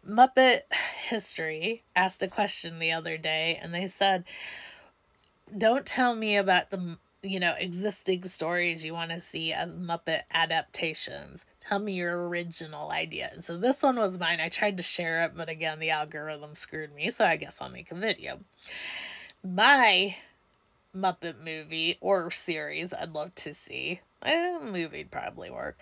Muppet History asked a question the other day, and they said, don't tell me about the, existing stories you want to see as Muppet adaptations. Tell me your original idea. So this one was mine. I tried to share it, but again, the algorithm screwed me, so I guess I'll make a video. My Muppet movie or series I'd love to see. A movie'd probably work.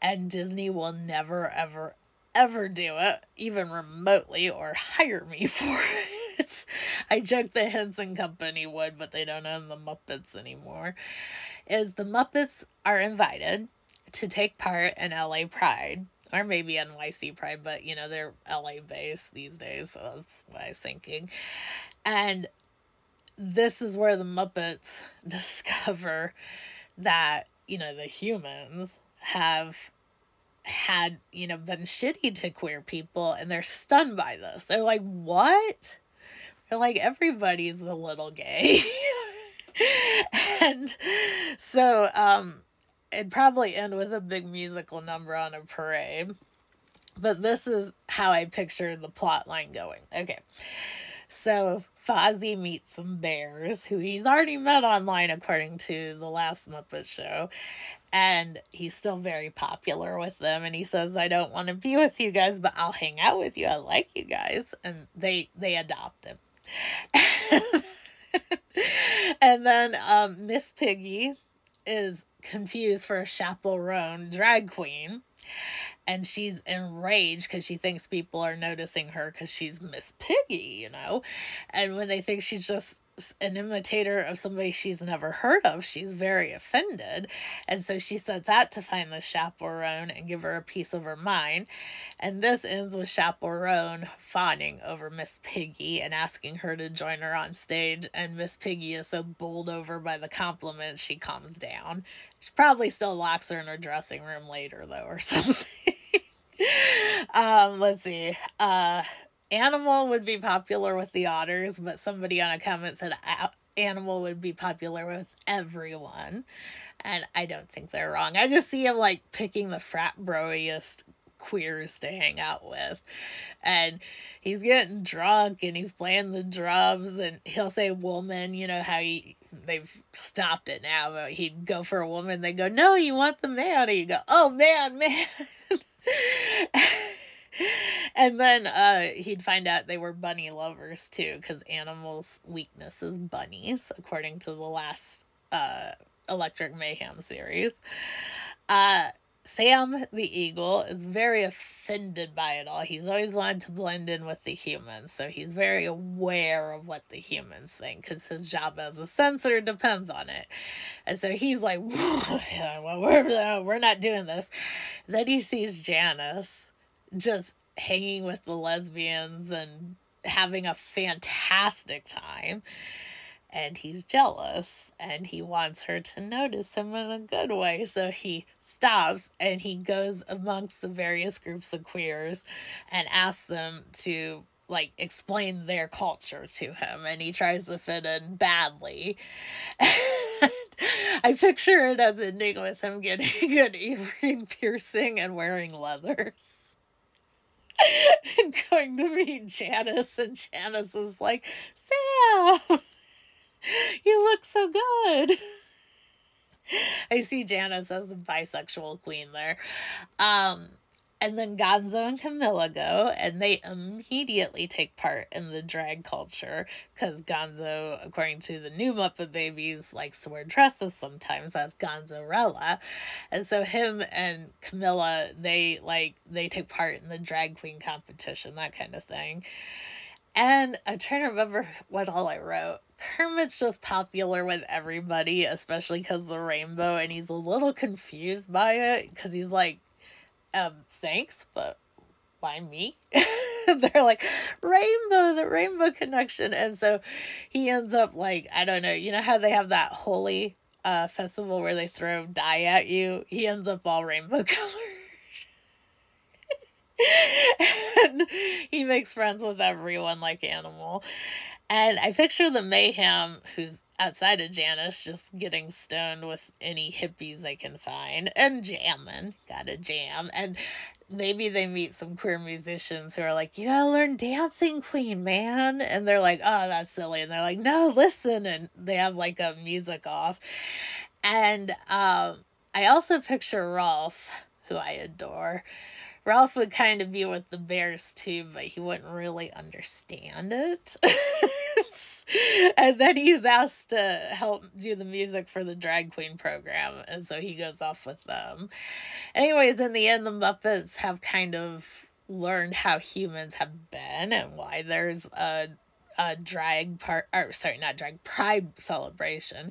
And Disney will never, ever, ever do it, even remotely, or hire me for it. I joke the Henson Company would, but they don't own the Muppets anymore. Is the Muppets are invited to take part in LA Pride, or maybe NYC Pride, but they're LA based these days, so that's what I was thinking. And this is where the Muppets discover that, the humans have had, been shitty to queer people, and they're stunned by this. They're like, what? They're like, everybody's a little gay. And so, it'd probably end with a big musical number on a parade. But this is how I picture the plot line going. Okay. So Fozzie meets some bears who he's already met online, according to the last Muppet Show. And he's still very popular with them. And he says, I don't want to be with you guys, but I'll hang out with you. I like you guys. And they adopt him. And then Miss Piggy is confused for a chaperone drag queen. And she's enraged because she thinks people are noticing her because she's Miss Piggy, And when they think she's just an imitator of somebody she's never heard of, she's very offended. And so she sets out to find the chaperone and give her a piece of her mind. And this ends with chaperone fawning over Miss Piggy and asking her to join her on stage. And Miss Piggy is so bowled over by the compliments, she calms down. She probably still locks her in her dressing room later, though, or something. Let's see. Animal would be popular with the otters, but somebody on a comment said Animal would be popular with everyone. And I don't think they're wrong. I just see him picking the frat broiest queers to hang out with. And he's getting drunk and he's playing the drums and he'll say woman, how they've stopped it now, but he'd go for a woman. They go, no, you want the man. And you go, oh man. And then he'd find out they were bunny lovers too, because Animal's weakness is bunnies, according to the last Electric Mayhem series. Sam the eagle is very offended by it all. He's always wanted to blend in with the humans, so he's very aware of what the humans think, because his job as a censor depends on it. And so he's like, well, we're not doing this. Then he sees Janice just hanging with the lesbians and having a fantastic time. And he's jealous, and he wants her to notice him in a good way. So he stops, and he goes amongst the various groups of queers and asks them to, explain their culture to him. And he tries to fit in badly. I picture it as ending with him getting an earring piercing and wearing leathers. And going to meet Janice, and Janice is like, Sam! You look so good. I see Janice as a bisexual queen there. And then Gonzo and Camilla go, and they immediately take part in the drag culture, because Gonzo, according to the new Muppet Babies, likes to wear dresses sometimes as Gonzorella. And so him and Camilla, they take part in the drag queen competition, that kind of thing. And I'm trying to remember what all I wrote. Kermit's just popular with everybody, especially because of the rainbow, and he's a little confused by it, because he's like, thanks, but why me? They're like, rainbow, the rainbow connection. And so he ends up I don't know, you know how they have that holy festival where they throw dye at you? He ends up all rainbow colors. And he makes friends with everyone like Animal. And I picture the Mayhem, who's outside of Janice, just getting stoned with any hippies they can find and jamming. Gotta jam. And maybe they meet some queer musicians who are like, you gotta learn Dancing Queen, man. And they're like, oh, that's silly. And they're like, no, listen. And they have like a music off. And I also picture Rolf, who I adore. Ralph would kind of be with the bears too, but he wouldn't really understand it. And then he's asked to help do the music for the drag queen program, and so he goes off with them. Anyways, in the end, the Muppets have kind of learned how humans have been and why there's a drag part, or sorry, not drag, pride celebration,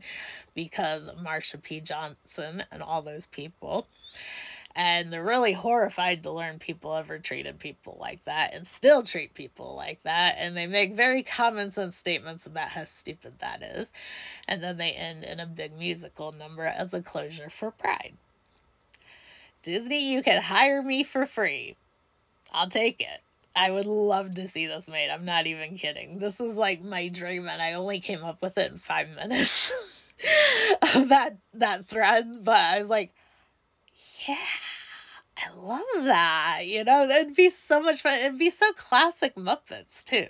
because Marsha P. Johnson and all those people. And they're really horrified to learn people ever treated people like that and still treat people like that. And they make very common sense statements about how stupid that is. And then they end in a big musical number as a closure for Pride. Disney, you can hire me for free. I'll take it. I would love to see this made. I'm not even kidding. This is like my dream, and I only came up with it in 5 minutes of that thread. But I was like, yeah, I love that. You know, it'd be so much fun. It'd be so classic Muppets, too.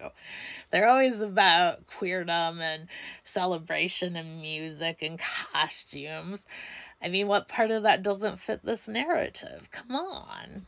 They're always about queerdom and celebration and music and costumes. I mean, what part of that doesn't fit this narrative? Come on.